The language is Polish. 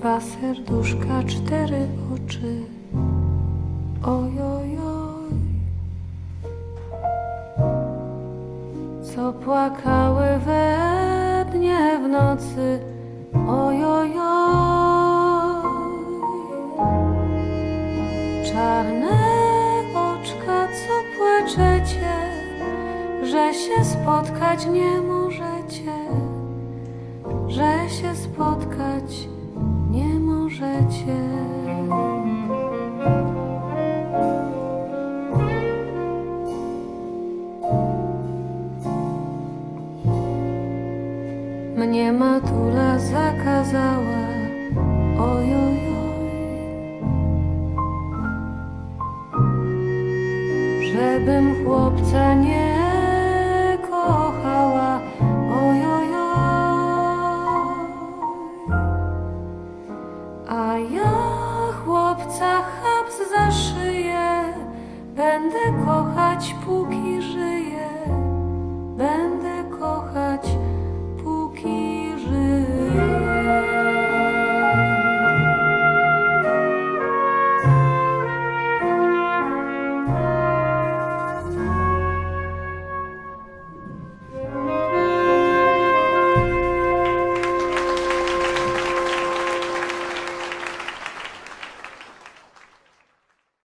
Dwa serduszka, cztery oczy. Ojojoj, co płakały we dnie w nocy. Ojojoj, czarne oczka, co płaczecie, że się spotkać nie możecie, że się spotkać nie możecie. Mnie matula zakazała, ojojoj, żebym chłopca nie kochała, ojojoj. A ja chłopca chaps za szyję, będę kochać póki żyję, będę kochać